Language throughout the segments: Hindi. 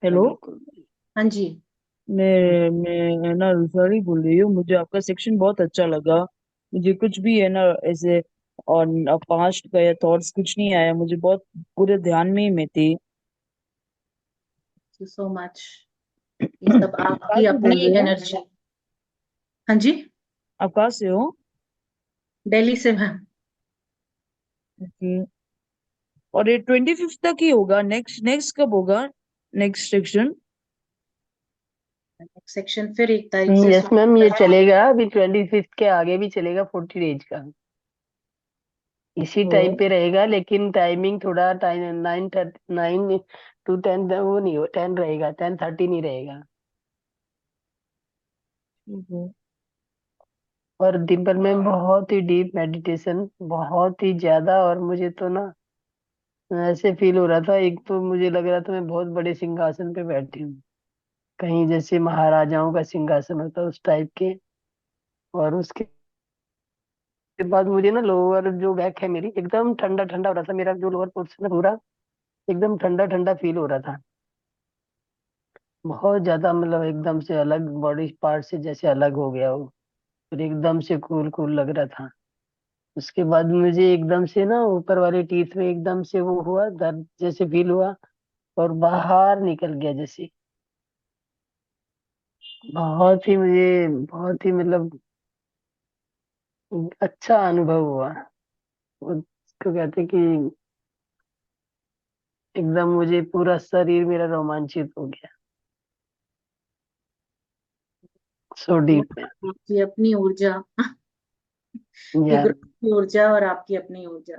हेलो। बिल्कुल। हाँ जी। मैं ना रुसारी बोल रही हूँ। मुझे आपका सेक्शन बहुत अच्छा लगा। मुझे कुछ भी है ना ऐसे और पास्ट का या थॉट्स कुछ नहीं आया। मुझे बहुत पूरे ध्यान में ही मैं थी। Thank you so much. ये सब आप कहाँ आपकी से बोल अपनी रहे हो? एनर्जी। हाँ जी। आप कहाँ से हो? दिल्ली से मैम। ओके। और ये 25 तक ही होगा? नेक्स्ट नेक्स्ट कब होगा? Next section? सेक्शन फिर 1 तारीख से यस शुरू मैम, होता ये है। चलेगा अभी 25 के आगे भी चलेगा, 40 डेज का इसी ओ। टाइम पे रहेगा। लेकिन टाइमिंग थोड़ा टाइम 9 to 10, वो नहीं हो 10 रहेगा, 10:30 नहीं रहेगा। ठीक है। और दिन भर में बहुत ही डीप मेडिटेशन, बहुत ही ज्यादा। और मुझे तो ना ऐसे फील हो रहा था, एक तो मुझे लग रहा था मैं बहुत बड़े सिंहासन पे बैठी हूँ, कहीं जैसे महाराजाओं का सिंहासन होता है उस टाइप के। और उसके बाद मुझे ना लोअर जो बैक है मेरी एकदम ठंडा ठंडा हो रहा था, मेरा जो लोअर पोर्शन है पूरा एकदम ठंडा ठंडा फील हो रहा था। बहुत ज्यादा मतलब एकदम से अलग बॉडी पार्ट से जैसे अलग हो गया हो, फिर एकदम से कूल कूल लग रहा था। उसके बाद मुझे एकदम से ना ऊपर वाले टीथ में एकदम से वो हुआ, दर्द जैसे फील हुआ और बाहर निकल गया जैसे। बहुत ही मुझे बहुत ही मतलब अच्छा अनुभव हुआ। उसको कहते हैं कि एकदम मुझे पूरा शरीर मेरा रोमांचित हो गया, सो वो डीप में। आपकी अपनी ऊर्जा। ये या ग्रुप की ऊर्जा और आपकी अपनी ऊर्जा।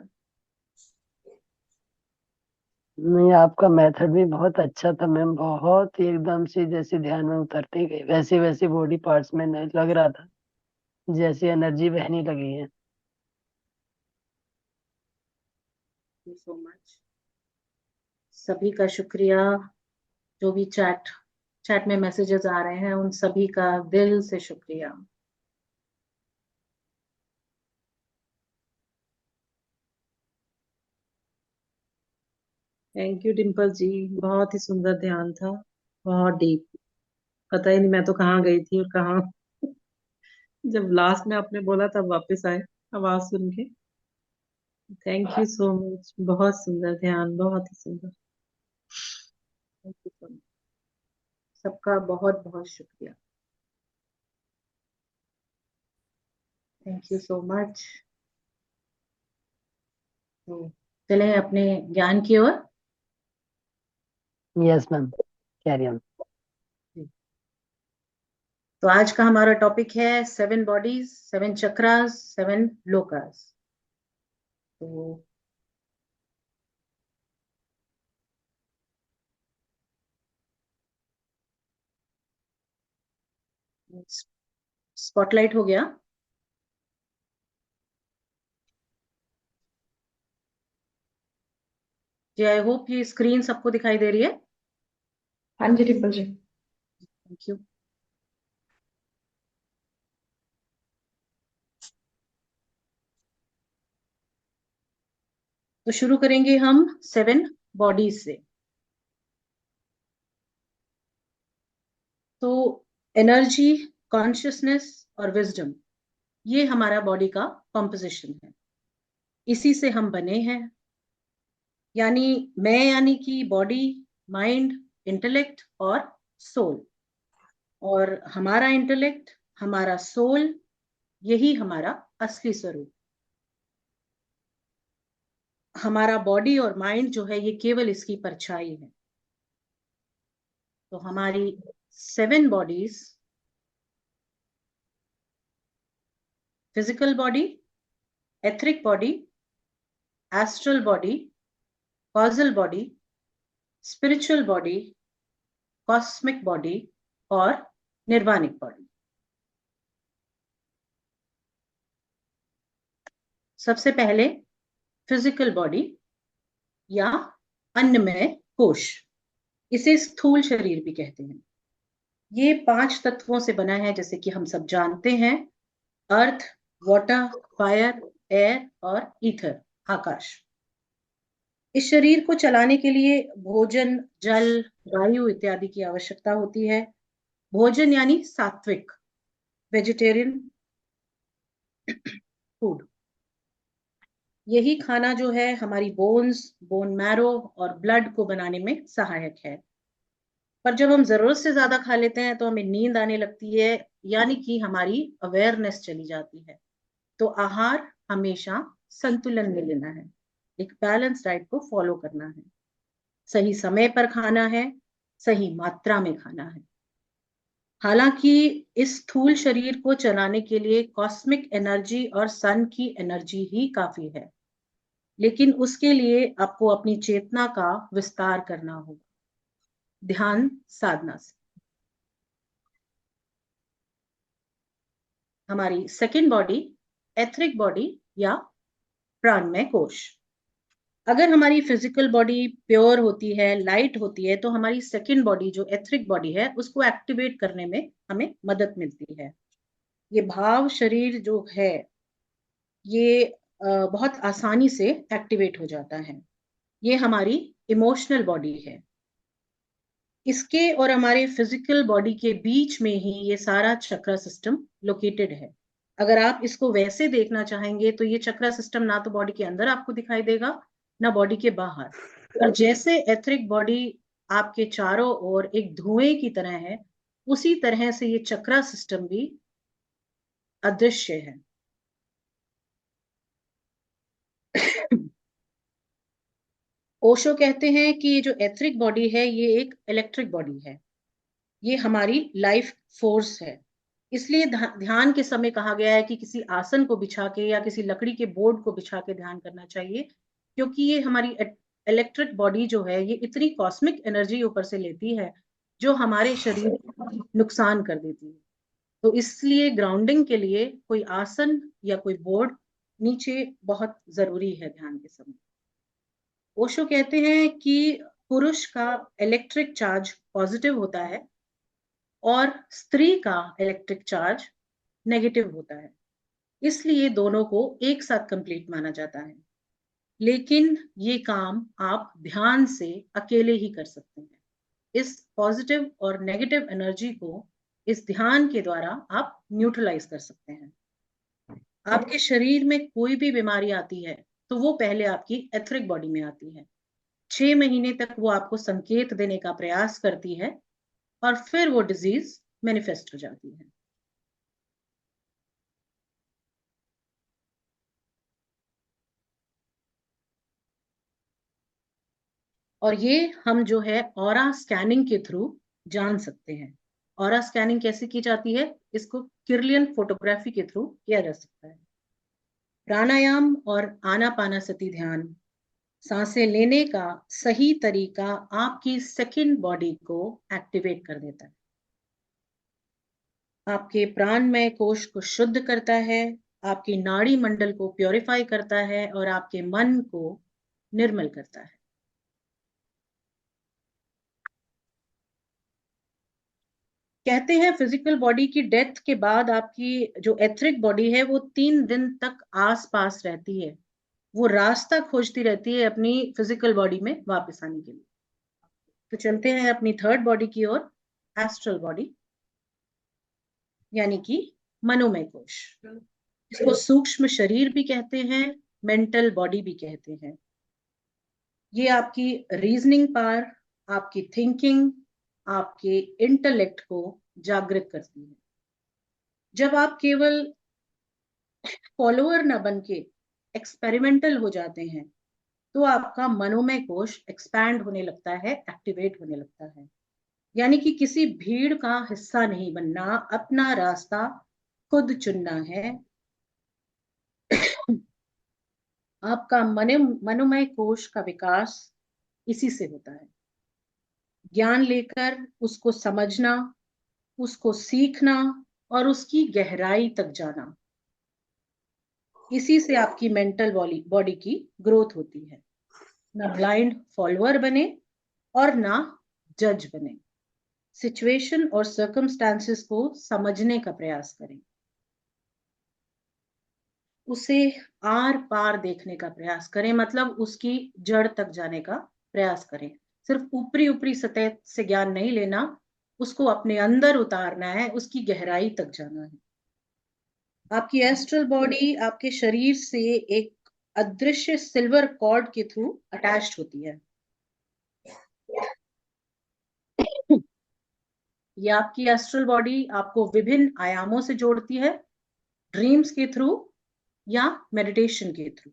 नहीं, आपका मेथड भी बहुत अच्छा था मैम, बहुत ही एकदम से जैसे ध्यान में उतरते गए वैसे वैसे बॉडी पार्ट्स में लग रहा था जैसे एनर्जी बहने लगी है। Thank you so much. सभी का शुक्रिया। जो भी चैट चैट में मैसेजेस आ रहे हैं उन सभी का दिल से शुक्रिया। Thank you Dimple ji. बहुत ही सुंदर ध्यान था। बहुत डीप। पता ही नहीं मैं तो कहाँ गई थी और कहाँ। जब लास्ट में आपने बोला तब वापस आए आवाज सुन के। Thank you so much. बहुत सुंदर ध्यान, बहुत ही सुंदर। Thank you so much. सबका बहुत बहुत शुक्रिया। Thank you so much. तो चलें अपने ज्ञान की ओर। Yes ma'am, carry on. तो आज का हमारा टॉपिक है 7 बॉडीज, 7 चक्रास, 7 लोकास। तो स्पॉटलाइट हो गया। जी आई होप ये स्क्रीन सबको दिखाई दे रही है। हाँ जी डिम्पल जी। Thank you. तो शुरू करेंगे हम 7 बॉडीज से। तो एनर्जी, कॉन्शियसनेस और विजडम, ये हमारा बॉडी का कॉम्पोजिशन है। इसी से हम बने हैं। यानी मैं यानी कि बॉडी, माइंड, इंटेलेक्ट और सोल। और हमारा इंटेलेक्ट, हमारा सोल, यही हमारा असली स्वरूप। हमारा बॉडी और माइंड जो है ये केवल इसकी परछाई है। तो हमारी 7 bodies: physical body, etheric body, astral body, causal body, spiritual body, cosmic body और निर्वाणिक बॉडी। सबसे पहले फिजिकल बॉडी या अन्नमय कोश, इसे स्थूल शरीर भी कहते हैं। ये 5 तत्वों से बना है, जैसे कि हम सब जानते हैं: अर्थ, वाटर, फायर, एयर और ईथर, आकाश। इस शरीर को चलाने के लिए भोजन, जल, वायु इत्यादि की आवश्यकता होती है। भोजन यानी सात्विक, वेजिटेरियन फूड। यही खाना जो है हमारी बोन्स, बोन मैरो और ब्लड को बनाने में सहायक है। पर जब हम जरूरत से ज्यादा खा लेते हैं तो हमें नींद आने लगती है, यानी कि हमारी अवेयरनेस चली जाती है। तो आहार हमेशा संतुलन में लेना है, एक बैलेंस डाइट को फॉलो करना है, सही समय पर खाना है, सही मात्रा में खाना है। हालांकि इस स्थूल शरीर को चलाने के लिए कॉस्मिक एनर्जी और सन की एनर्जी ही काफी है, लेकिन उसके लिए आपको अपनी चेतना का विस्तार करना होगा, ध्यान साधना से। हमारी सेकंड बॉडी, एथरिक बॉडी या प्राणमय कोश। अगर हमारी फिजिकल बॉडी प्योर होती है, लाइट होती है, तो हमारी सेकंड बॉडी जो एथरिक बॉडी है उसको एक्टिवेट करने में हमें मदद मिलती है। ये भाव शरीर जो है ये बहुत आसानी से एक्टिवेट हो जाता है। ये हमारी इमोशनल बॉडी है। इसके और हमारे फिजिकल बॉडी के बीच में ही ये सारा चक्रा सिस्टम लोकेटेड है। अगर आप इसको वैसे देखना चाहेंगे तो ये चक्रा सिस्टम ना तो बॉडी के अंदर आपको दिखाई देगा ना बॉडी के बाहर। और जैसे एथरिक बॉडी आपके चारों ओर एक धुएं की तरह है, उसी तरह से ये चक्रा सिस्टम भी अदृश्य है। ओशो कहते हैं कि ये जो एथरिक बॉडी है ये एक इलेक्ट्रिक बॉडी है, ये हमारी लाइफ फोर्स है। इसलिए ध्यान के समय कहा गया है कि किसी आसन को बिछा के या किसी लकड़ी के बोर्ड को बिछा के ध्यान करना चाहिए, क्योंकि ये हमारी इलेक्ट्रिक बॉडी जो है ये इतनी कॉस्मिक एनर्जी ऊपर से लेती है जो हमारे शरीर को नुकसान कर देती है। तो इसलिए ग्राउंडिंग के लिए कोई आसन या कोई बोर्ड नीचे बहुत जरूरी है ध्यान के समय। ओशो कहते हैं कि पुरुष का इलेक्ट्रिक चार्ज पॉजिटिव होता है और स्त्री का इलेक्ट्रिक चार्ज नेगेटिव होता है, इसलिए दोनों को एक साथ कंप्लीट माना जाता है। लेकिन ये काम आप ध्यान से अकेले ही कर सकते हैं। इस पॉजिटिव और नेगेटिव एनर्जी को इस ध्यान के द्वारा आप न्यूट्रलाइज कर सकते हैं। आपके शरीर में कोई भी बीमारी आती है तो वो पहले आपकी एथरिक बॉडी में आती है। 6 महीने तक वो आपको संकेत देने का प्रयास करती है और फिर वो डिजीज मैनिफेस्ट हो जाती है। और ये हम जो है ऑरा स्कैनिंग के थ्रू जान सकते हैं। ऑरा स्कैनिंग कैसे की जाती है? इसको किरलियन फोटोग्राफी के थ्रू किया जा सकता है। प्राणायाम और आनापानासती ध्यान, सांसें लेने का सही तरीका आपकी सेकंड बॉडी को एक्टिवेट कर देता है, आपके प्राणमय कोश को शुद्ध करता है, आपकी नाड़ी मंडल को प्योरीफाई करता है और आपके मन को निर्मल करता है। कहते हैं फिजिकल बॉडी की डेथ के बाद आपकी जो एथरिक बॉडी है वो 3 दिन तक आस पास रहती है, वो रास्ता खोजती रहती है अपनी फिजिकल बॉडी में वापस आने के लिए। तो चलते हैं अपनी थर्ड बॉडी की ओर, एस्ट्रल बॉडी यानी कि मनोमय कोश। इसको सूक्ष्म शरीर भी कहते हैं, मेंटल बॉडी भी कहते हैं। ये आपकी रीजनिंग पावर, आपकी थिंकिंग, आपके इंटेलेक्ट को जागृत करती है। जब आप केवल फॉलोअर न बन के एक्सपेरिमेंटल हो जाते हैं तो आपका मनोमय कोश एक्सपैंड होने लगता है, एक्टिवेट होने लगता है। यानी कि किसी भीड़ का हिस्सा नहीं बनना, अपना रास्ता खुद चुनना है। आपका मनोमय कोश का विकास इसी से होता है। ज्ञान लेकर उसको समझना, उसको सीखना और उसकी गहराई तक जाना, इसी से आपकी मेंटल बॉडी की ग्रोथ होती है। ना ब्लाइंड फॉलोअर बने और ना जज बने, सिचुएशन और सर्कमस्टांसेस को समझने का प्रयास करें, उसे आर पार देखने का प्रयास करें, मतलब उसकी जड़ तक जाने का प्रयास करें। सिर्फ ऊपरी ऊपरी सतह से ज्ञान नहीं लेना, उसको अपने अंदर उतारना है, उसकी गहराई तक जाना है। आपकी एस्ट्रल बॉडी आपके शरीर से एक अदृश्य सिल्वर कॉर्ड के थ्रू अटैच्ड होती है। ये आपकी एस्ट्रल बॉडी आपको विभिन्न आयामों से जोड़ती है, ड्रीम्स के थ्रू या मेडिटेशन के थ्रू।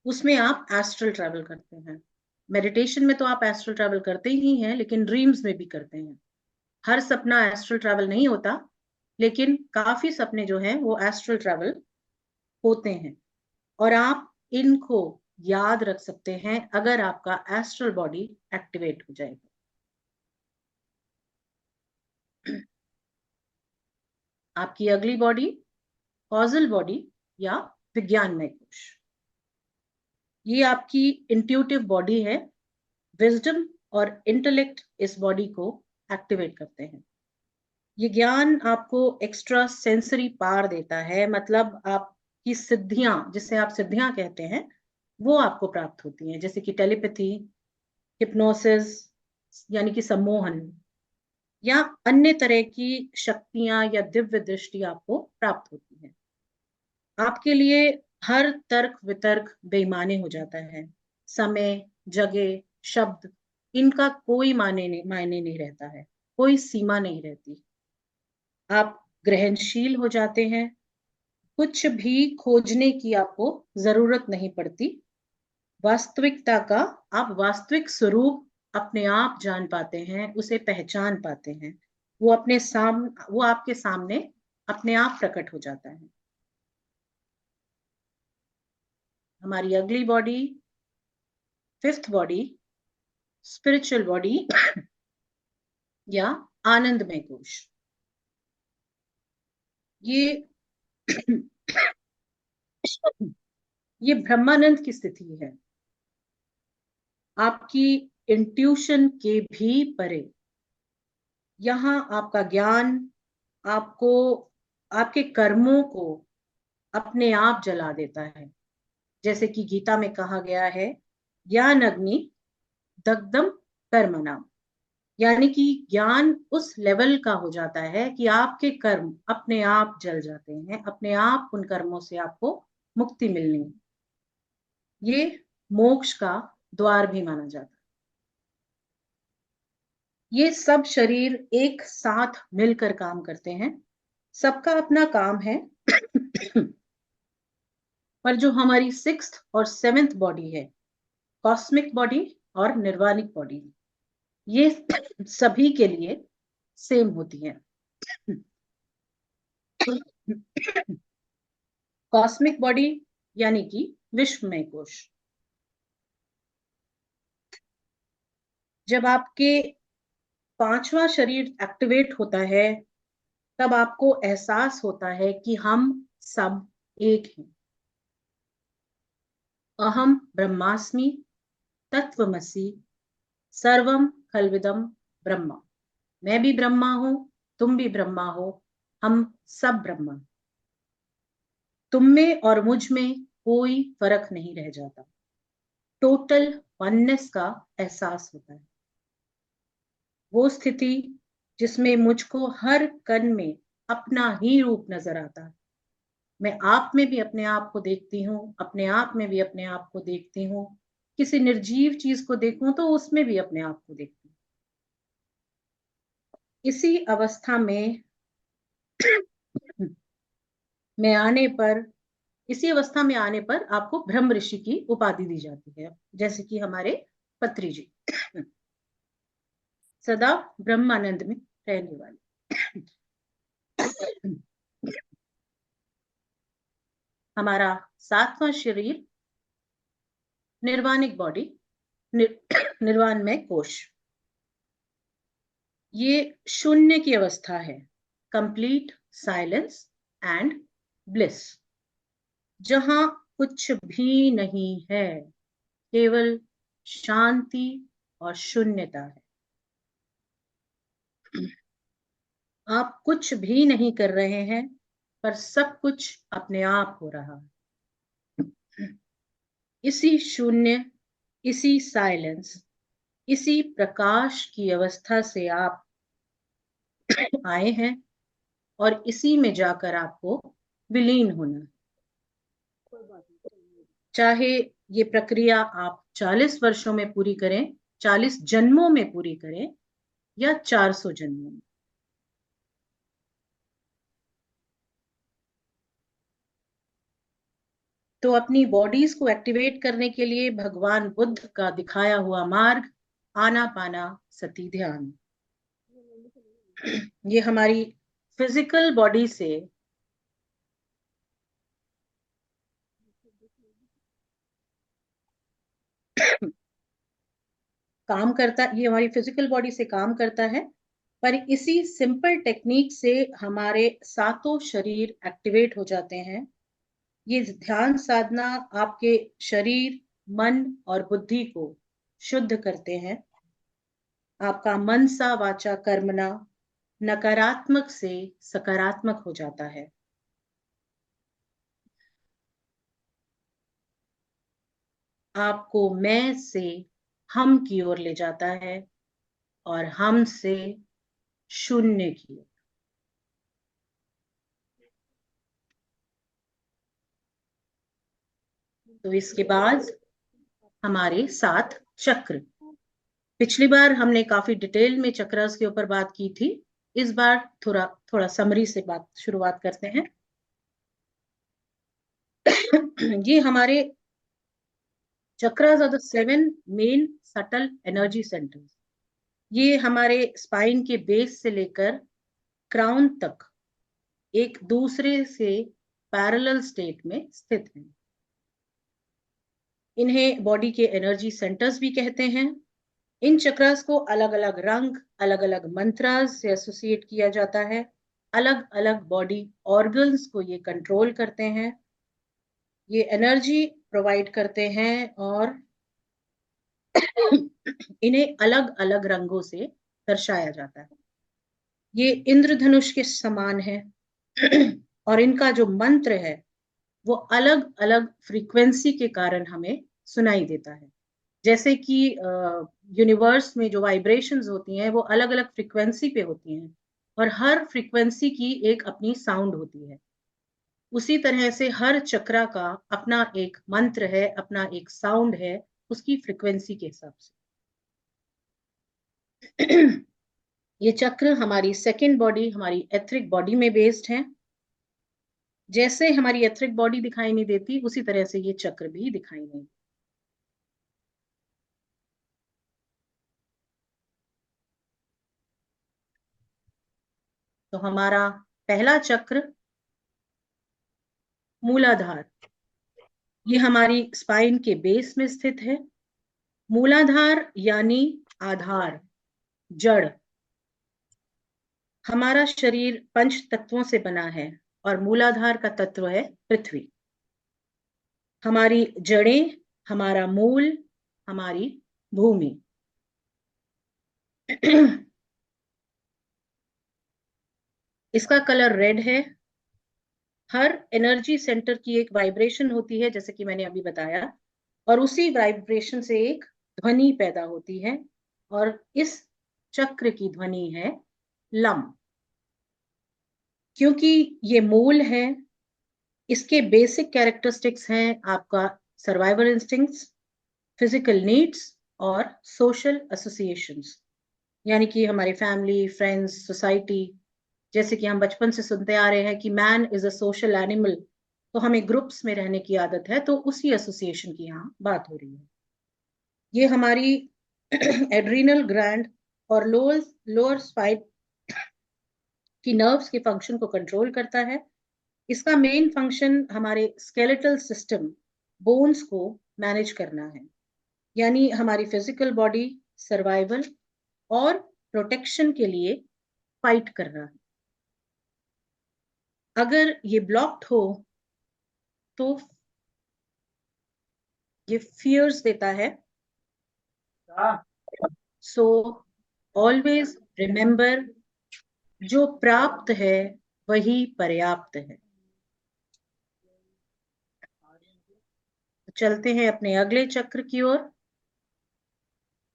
उसमें आप एस्ट्रल ट्रैवल करते हैं। मेडिटेशन में तो आप एस्ट्रल ट्रैवल करते ही हैं, लेकिन ड्रीम्स में भी करते हैं। हर सपना एस्ट्रल ट्रैवल नहीं होता, लेकिन काफी सपने जो हैं वो एस्ट्रल ट्रैवल होते हैं, और आप इनको याद रख सकते हैं अगर आपका एस्ट्रल बॉडी एक्टिवेट हो जाएगा। आपकी अगली बॉडी कॉजल बॉडी या विज्ञानमय कोश। ये आपकी इंट्यूटिव बॉडी है। विजडम और इंटेलेक्ट इस बॉडी को एक्टिवेट करते हैं। ये ज्ञान आपको एक्स्ट्रा सेंसरी पावर देता है, मतलब आपकी सिद्धियां, जिसे आप सिद्धियां कहते हैं, वो आपको प्राप्त होती हैं, जैसे कि टेलीपैथी, हिप्नोसिस यानी कि सम्मोहन, या अन्य तरह की शक्तियां या दिव्य दृष्टि आपको प्राप्त होती है। आपके लिए हर तर्क वितर्क बेईमानी हो जाता है। समय, जगह, शब्द, इनका कोई मायने नहीं रहता है, कोई सीमा नहीं रहती। आप ग्रहणशील हो जाते हैं। कुछ भी खोजने की आपको जरूरत नहीं पड़ती। वास्तविकता का आप वास्तविक स्वरूप अपने आप जान पाते हैं, उसे पहचान पाते हैं। वो आपके सामने अपने आप प्रकट हो जाता है। हमारी अगली body, fifth body, spiritual body या आनंदमय कोश। ये ये ब्रह्मानंद की स्थिति है, आपकी इंट्यूशन के भी परे। यहाँ आपका ज्ञान आपको आपके कर्मों को अपने आप जला देता है। जैसे कि गीता में कहा गया है, ज्ञान अग्नि दग्धम कर्मणाम, यानी कि ज्ञान उस लेवल का हो जाता है कि आपके कर्म अपने आप जल जाते हैं, अपने आप उन कर्मों से आपको मुक्ति मिलनी है। ये मोक्ष का द्वार भी माना जाता है। ये सब शरीर एक साथ मिलकर काम करते हैं, सबका अपना काम है। पर जो हमारी सिक्स्थ और सेवेंथ बॉडी है, कॉस्मिक बॉडी और निर्वाणिक बॉडी, ये सभी के लिए सेम होती है। कॉस्मिक बॉडी यानी कि विश्वमय कोश। जब आपके पांचवा शरीर एक्टिवेट होता है, तब आपको एहसास होता है कि हम सब एक हैं। अहम ब्रह्मास्मि तत्वमसि सर्वम खलविदम ब्रह्मा। मैं भी ब्रह्मा हूं, तुम भी ब्रह्मा हो, हम सब ब्रह्मा। तुम में और मुझ में कोई फर्क नहीं रह जाता। टोटल वननेस का एहसास होता है। वो स्थिति जिसमें मुझको हर कण में अपना ही रूप नजर आता है। मैं आप में भी अपने आप को देखती हूँ, अपने आप में भी अपने आप को देखती हूँ। किसी निर्जीव चीज को देखूं तो उसमें भी अपने आप को देखती हूँ। इसी अवस्था में में आने पर इसी अवस्था में आने पर आपको ब्रह्म ऋषि की उपाधि दी जाती है, जैसे कि हमारे पत्री जी सदा ब्रह्मानंद में रहने वाले। हमारा सातवां शरीर निर्वाणिक बॉडी, निर्वाणमय कोश। ये शून्य की अवस्था है, कंप्लीट साइलेंस एंड ब्लिस, जहां कुछ भी नहीं है, केवल शांति और शून्यता है। आप कुछ भी नहीं कर रहे हैं, पर सब कुछ अपने आप हो रहा है। इसी शून्य, इसी साइलेंस, इसी प्रकाश की अवस्था से आप आए हैं और इसी में जाकर आपको विलीन होना है। चाहे ये प्रक्रिया आप 40 वर्षों में पूरी करें, 40 जन्मों में पूरी करें, या 400 जन्मों में। तो अपनी बॉडीज को एक्टिवेट करने के लिए भगवान बुद्ध का दिखाया हुआ मार्ग आनापाना सती ध्यान, ये हमारी फिजिकल बॉडी से काम करता, ये हमारी फिजिकल बॉडी से काम करता है, पर इसी सिंपल टेक्निक से हमारे सातों शरीर एक्टिवेट हो जाते हैं। ये ध्यान साधना आपके शरीर, मन और बुद्धि को शुद्ध करते हैं। आपका मन सा वाचा कर्मणा नकारात्मक से सकारात्मक हो जाता है। आपको मैं से हम की ओर ले जाता है और हम से शून्य की ओर। तो इसके बाद हमारे 7 चक्र, पिछली बार हमने काफी डिटेल में चक्रस के ऊपर बात की थी, इस बार थोड़ा थोड़ा समरी से बात शुरुआत करते हैं। ये हमारे chakras are the 7 main subtle energy centres. ये हमारे स्पाइन के बेस से लेकर क्राउन तक एक दूसरे से पैरेलल स्टेट में स्थित हैं। इन्हें बॉडी के एनर्जी सेंटर्स भी कहते हैं। इन चक्रास को अलग अलग रंग, अलग अलग मंत्रास से एसोसिएट किया जाता है। अलग अलग बॉडी ऑर्गन्स को ये कंट्रोल करते हैं, ये एनर्जी प्रोवाइड करते हैं और इन्हें अलग अलग रंगों से दर्शाया जाता है। ये इंद्रधनुष के समान है और इनका जो मंत्र है वो अलग अलग फ्रीक्वेंसी के कारण हमें सुनाई देता है। जैसे कि यूनिवर्स में जो वाइब्रेशंस होती हैं वो अलग अलग फ्रीक्वेंसी पे होती हैं और हर फ्रीक्वेंसी की एक अपनी साउंड होती है। उसी तरह से हर चक्रा का अपना एक मंत्र है, अपना एक साउंड है, उसकी फ्रीक्वेंसी के हिसाब से। ये चक्र हमारी सेकंड बॉडी, हमारी एथरिक बॉडी में बेस्ड है। जैसे हमारी एथरिक बॉडी दिखाई नहीं देती, उसी तरह से ये चक्र भी दिखाई नहीं। तो हमारा पहला चक्र मूलाधार, ये हमारी स्पाइन के बेस में स्थित है। मूलाधार यानी आधार, जड़। हमारा शरीर 5 तत्वों से बना है और मूलाधार का तत्व है पृथ्वी। हमारी जड़ें, हमारा मूल, हमारी भूमि। इसका कलर रेड है। हर एनर्जी सेंटर की एक वाइब्रेशन होती है, जैसे कि मैंने अभी बताया, और उसी वाइब्रेशन से एक ध्वनि पैदा होती है और इस चक्र की ध्वनि है लम। क्योंकि ये मूल है, इसके बेसिक कैरेक्टरिस्टिक्स हैं आपका सर्वाइवल इंस्टिंक्ट्स, फिजिकल नीड्स और सोशल एसोसिएशंस। यानी कि हमारी फैमिली, फ्रेंड्स, सोसाइटी, जैसे कि हम बचपन से सुनते आ रहे हैं कि man is a social animal, तो हमें ग्रुप्स में रहने की आदत है, तो उसी एसोसिएशन की यहाँ बात हो रही है। ये हमारी एड्रीनल ग्लैंड और लोअर स्पाइन की नर्व्स के फंक्शन को कंट्रोल करता है। इसका मेन फंक्शन हमारे स्केलेटल सिस्टम, बोन्स को मैनेज करना है। यानी हमारी फिजिकल बॉडी सर्वाइवल और प्रोटेक्शन के लिए फाइट कर रहा है। अगर ये ब्लॉक्ड हो तो ये फियर्स देता है। सो ऑलवेज रिमेंबर, जो प्राप्त है वही पर्याप्त है। चलते हैं अपने अगले चक्र की ओर,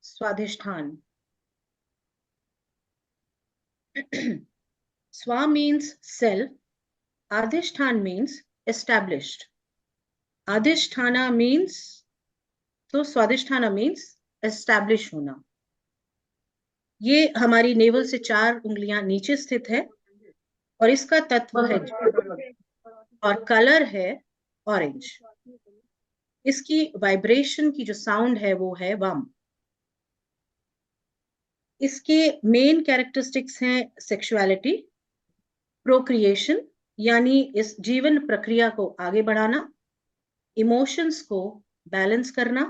स्वाधिष्ठान। स्वा मीन्स सेल्फ, अधिष्ठान मीन्स एस्टैब्लिश्ड, अधिष्ठाना मीन्स, तो स्वाधिष्ठाना मीन्स एस्टैब्लिश होना। ये हमारी नेवल से 4 उंगलियां नीचे स्थित है और इसका तत्व है और कलर है ऑरेंज। इसकी वाइब्रेशन की जो साउंड है वो है वम। इसके मेन कैरेक्टरिस्टिक्स हैं सेक्सुअलिटी, प्रोक्रिएशन यानी इस जीवन प्रक्रिया को आगे बढ़ाना, इमोशंस को बैलेंस करना,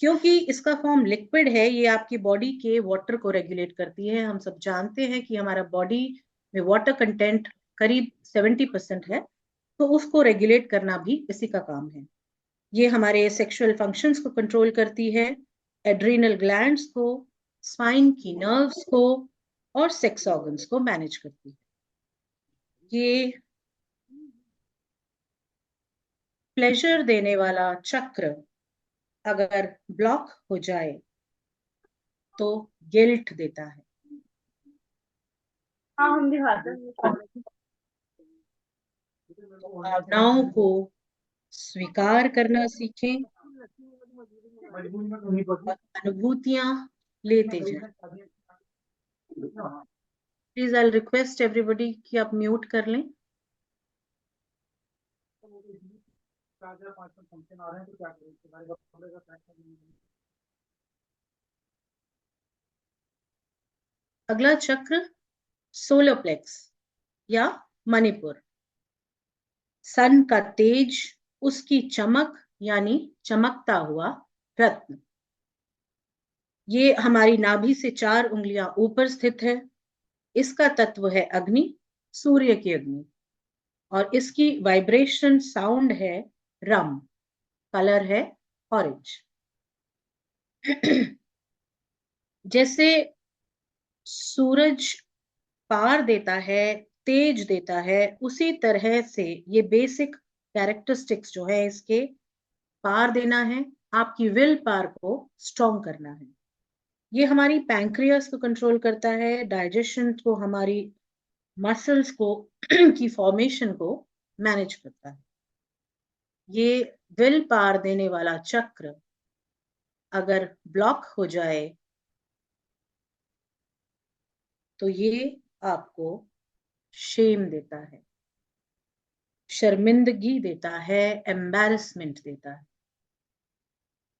क्योंकि इसका फॉर्म लिक्विड है, ये आपकी बॉडी के वाटर को रेगुलेट करती है। हम सब जानते हैं कि हमारा बॉडी में वाटर कंटेंट करीब 70% है, तो उसको रेगुलेट करना भी इसी का काम है। ये हमारे सेक्सुअल फंक्शंस को कंट्रोल करती है, एड्रीनल ग्लैंड्स को, स्पाइन की नर्व्स को और सेक्स ऑर्गन्स को मैनेज करती है। ये प्लेजर देने वाला चक्र अगर ब्लॉक हो जाए तो गिल्ट देता है। भावनाओं को स्वीकार करना सीखें और अनुभूतियां लेते जाएं। प्लीज आई रिक्वेस्ट एवरीबॉडी कि आप म्यूट कर लें। अगला चक्र सोलर प्लेक्स या मणिपुर। सन का तेज, उसकी चमक यानी चमकता हुआ रत्न। ये हमारी नाभि से 4 उंगलियां ऊपर स्थित है। इसका तत्व है अग्नि, सूर्य की अग्नि, और इसकी वाइब्रेशन साउंड है रम, कलर है ऑरेंज। जैसे सूरज पार देता है, तेज देता है, उसी तरह से ये बेसिक कैरेक्टरिस्टिक्स जो है इसके पार देना है, आपकी विल पार को स्ट्रॉन्ग करना है। ये हमारी पैंक्रियास को कंट्रोल करता है, डाइजेशन को, हमारी मसल्स को की फॉर्मेशन को मैनेज करता है। ये विल पार देने वाला चक्र अगर ब्लॉक हो जाए तो ये आपको शेम देता है, शर्मिंदगी देता है, एम्बैरसमेंट देता है।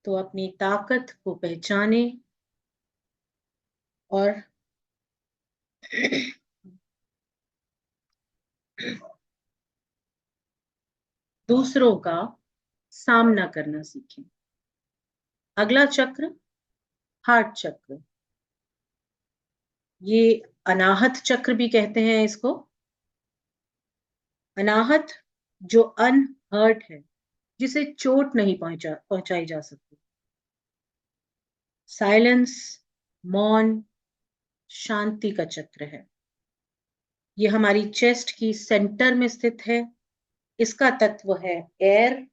तो अपनी ताकत को पहचाने और दूसरों का सामना करना सीखें। अगला चक्र हार्ट चक्र। ये अनाहत चक्र भी कहते हैं इसको। अनाहत जो अनहर्ट है, जिसे चोट नहीं पहुंचाई जा सकती। साइलेंस, मौन, शांति का चक्र है। ये हमारी चेस्ट की सेंटर में स्थित है। इसका तत्व है एयर,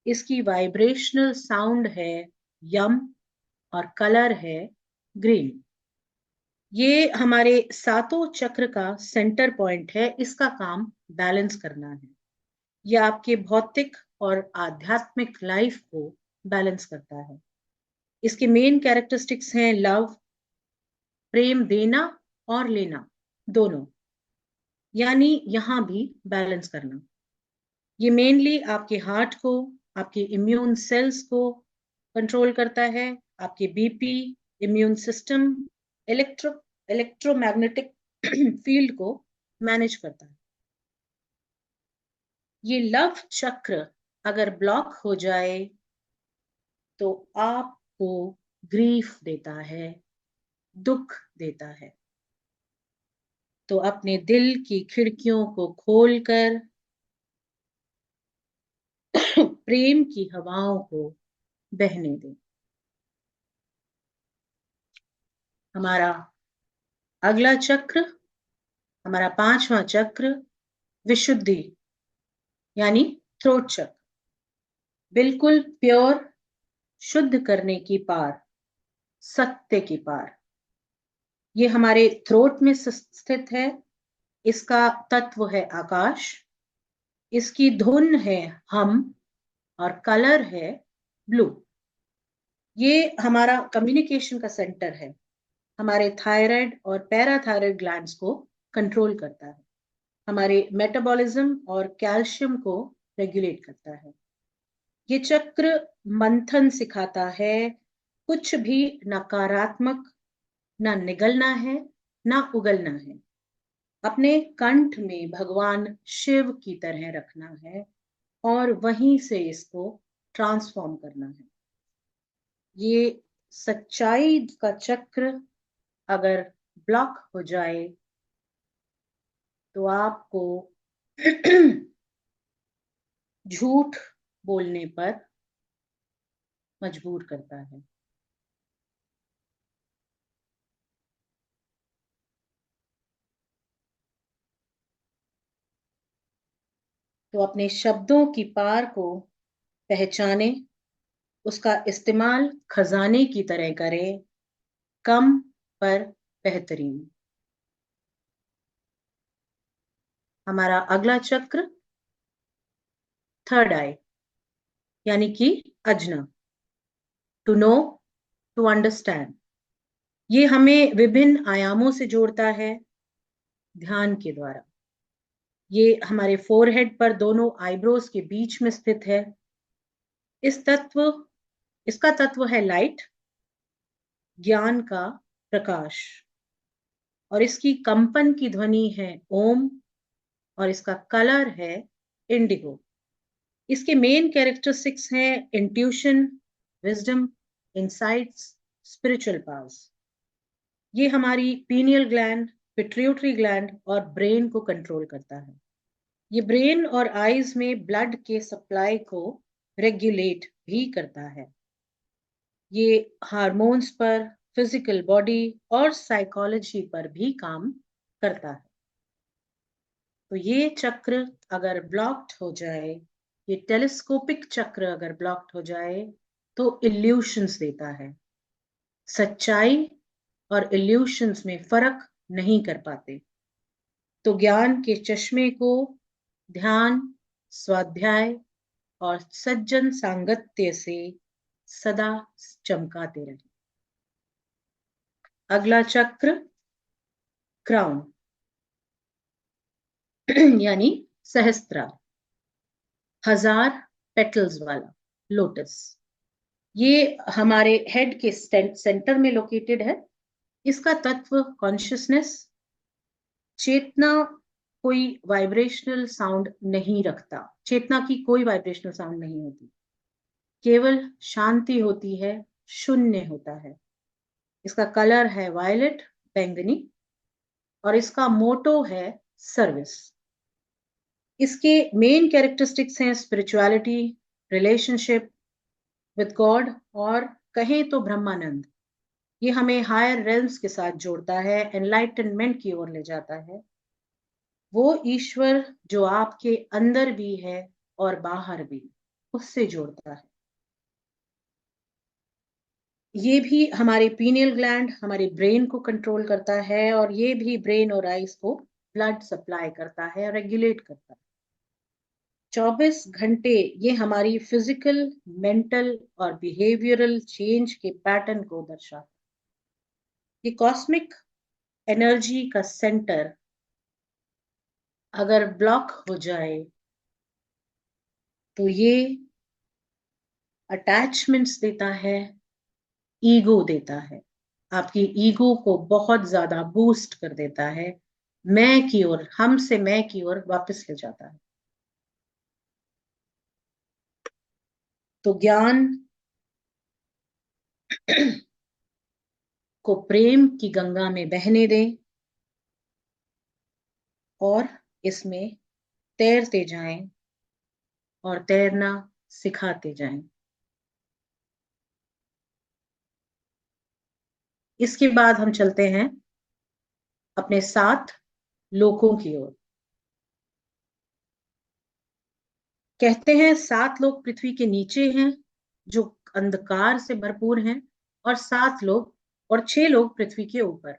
इसकी वाइब्रेशनल साउंड है यम और कलर है ग्रीन। ये हमारे 7 चक्र का सेंटर पॉइंट है, इसका काम बैलेंस करना है। यह आपके भौतिक और आध्यात्मिक लाइफ को बैलेंस करता है। इसके मेन कैरेक्टरिस्टिक्स हैं लव, प्रेम देना और लेना दोनों, यानी यहां भी बैलेंस करना। ये मेनली आपके हार्ट को, आपके इम्यून सेल्स को कंट्रोल करता है, आपके BP, immune system, electromagnetic field को मैनेज करता है। ये लव चक्र अगर ब्लॉक हो जाए तो आपको ग्रीफ देता है, दुख देता है। तो अपने दिल की खिड़कियों को खोलकर प्रेम की हवाओं को बहने दें। हमारा अगला चक्र, हमारा 5वां चक्र विशुद्धि यानी थ्रोट चक्र। बिल्कुल प्योर, शुद्ध करने की पार, सत्य की पार। ये हमारे थ्रोट में स्थित है। इसका तत्व है आकाश, इसकी धुन है हम, और कलर है ब्लू। ये हमारा कम्युनिकेशन का सेंटर है, हमारे थायराइड और पैराथायराइड ग्लैंड्स को कंट्रोल करता है, हमारे मेटाबॉलिज्म और कैल्शियम को रेगुलेट करता है। ये चक्र मंथन सिखाता है, कुछ भी नकारात्मक ना निगलना है ना उगलना है, अपने कंठ में भगवान शिव की तरह रखना है और वहीं से इसको ट्रांसफॉर्म करना है। ये सच्चाई का चक्र अगर ब्लॉक हो जाए तो आपको झूठ बोलने पर मजबूर करता है। तो अपने शब्दों की पार को पहचाने, उसका इस्तेमाल खजाने की तरह करें, कम पर बेहतरीन। हमारा अगला चक्र थर्ड आई, यानी कि Ajna, to know, to understand. ये हमें विभिन्न आयामों से जोड़ता है ध्यान के द्वारा। ये हमारे फोरहेड पर दोनों आईब्रोज के बीच में स्थित है। इसका तत्व है लाइट, ज्ञान का प्रकाश, और इसकी कंपन की ध्वनि है ओम, और इसका कलर है इंडिगो। इसके मेन कैरेक्टरिस्टिक्स हैं intuition, wisdom, insights, spiritual powers. ये हमारी पीनियल ग्लैंड, पिट्यूटरी ग्लैंड और ब्रेन को कंट्रोल करता है। ये ब्रेन और आईज में ब्लड के सप्लाई को रेगुलेट भी करता है। ये हार्मोन्स पर, फिजिकल बॉडी और साइकोलॉजी पर भी काम करता है। तो ये चक्र अगर ब्लॉक्ड हो जाए, ये टेलीस्कोपिक चक्र अगर ब्लॉक्ड हो जाए तो इल्यूशंस देता है। सच्चाई और इल्यूशंस में फर्क नहीं कर पाते। तो ज्ञान के चश्मे को ध्यान, स्वाध्याय और सज्जन सांगत्य से सदा चमकाते रहे। अगला चक्र क्राउन, यानी सहस्त्रार, 1000 पेटल्स वाला लोटस। ये हमारे हेड के सेंटर में लोकेटेड है। इसका तत्व कॉन्शियसनेस, चेतना कोई वाइब्रेशनल साउंड नहीं रखता, चेतना की कोई वाइब्रेशनल साउंड नहीं होती, केवल शांति होती है, शून्य होता है। इसका कलर है वायलेट, बैंगनी, और इसका मोटो है सर्विस। इसके मेन कैरेक्टरिस्टिक्स हैं स्पिरिचुअलिटी, रिलेशनशिप विद गॉड, और कहें तो ब्रह्मानंद। ये हमें हायर रेल्म्स के साथ जोड़ता है, एनलाइटनमेंट की ओर ले जाता है। वो ईश्वर जो आपके अंदर भी है और बाहर भी, उससे जोड़ता है। ये भी हमारे पीनियल ग्लैंड, हमारे ब्रेन को कंट्रोल करता है, और ये भी ब्रेन और आईज को ब्लड सप्लाई करता है, रेगुलेट करता है। 24 घंटे ये हमारी फिजिकल, मेंटल और बिहेवियरल चेंज के पैटर्न को दर्शाता है। ये कॉस्मिक एनर्जी का सेंटर अगर ब्लॉक हो जाए तो ये अटैचमेंट्स देता है, ईगो देता है, आपकी ईगो को बहुत ज्यादा बूस्ट कर देता है, मैं की ओर, हमसे मैं की ओर वापस ले जाता है। तो ज्ञान को प्रेम की गंगा में बहने दें और इसमें तैरते जाएं और तैरना सिखाते जाएं। इसके बाद हम चलते हैं अपने 7 लोकों की ओर। कहते हैं 7 लोग पृथ्वी के नीचे हैं जो अंधकार से भरपूर हैं, और 6 लोग पृथ्वी के ऊपर।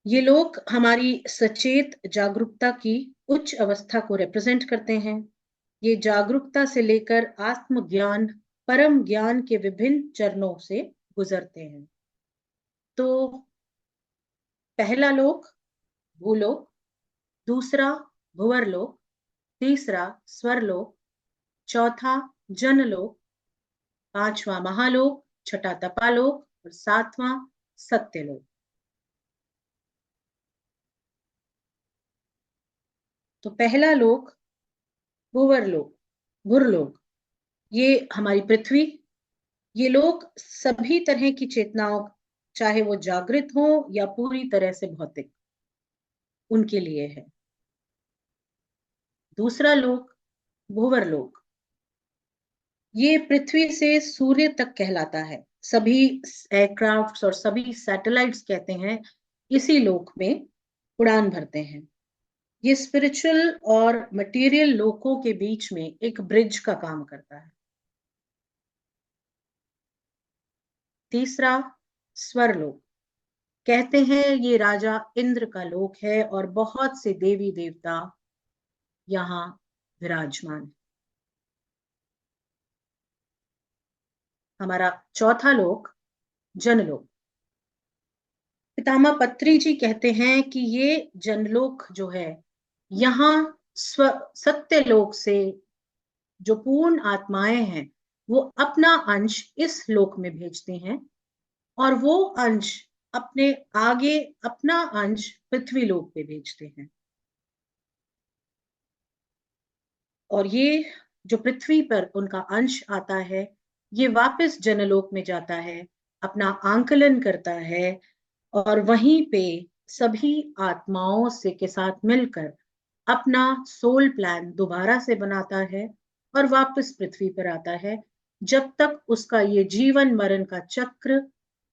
ये लोग हमारी सचेत जागरूकता की उच्च अवस्था को रिप्रेजेंट करते हैं। ये जागरूकता से लेकर आत्मज्ञान, परम ज्ञान के विभिन्न चरणों से गुजरते हैं। तो पहला लोक भूलोक, दूसरा भुवरलोक, तीसरा स्वरलोक, चौथा जनलोक, पांचवा महालोक, छठा तपालोक और सातवां सत्यलोक। तो पहला लोक भुवरलोक, भुरलोक, ये हमारी पृथ्वी। ये लोग सभी तरह की चेतनाओं, चाहे वो जागृत हो या पूरी तरह से भौतिक, उनके लिए है। दूसरा लोक भूवरलोक, ये पृथ्वी से सूर्य तक कहलाता है। सभी एयरक्राफ्ट्स और सभी सैटेलाइट्स कहते हैं इसी लोक में उड़ान भरते हैं। ये स्पिरिचुअल और मटेरियल लोकों के बीच में एक ब्रिज का काम करता है। तीसरा स्वरलोक, कहते हैं ये राजा इंद्र का लोक है और बहुत से देवी देवता यहाँ विराजमान। हमारा चौथा लोक जनलोक, पितामह पत्री जी कहते हैं कि ये जनलोक जो है, यहाँ सत्यलोक से जो पूर्ण आत्माएं हैं वो अपना अंश इस लोक में भेजते हैं, और वो अंश अपने आगे अपना अंश पृथ्वी लोक पे भेजते हैं। और ये जो पृथ्वी पर उनका अंश आता है, ये वापस जनलोक में जाता है, अपना आंकलन करता है, और वहीं पे सभी आत्माओं से के साथ मिलकर अपना सोल प्लान दोबारा से बनाता है और वापस पृथ्वी पर आता है, जब तक उसका ये जीवन मरण का चक्र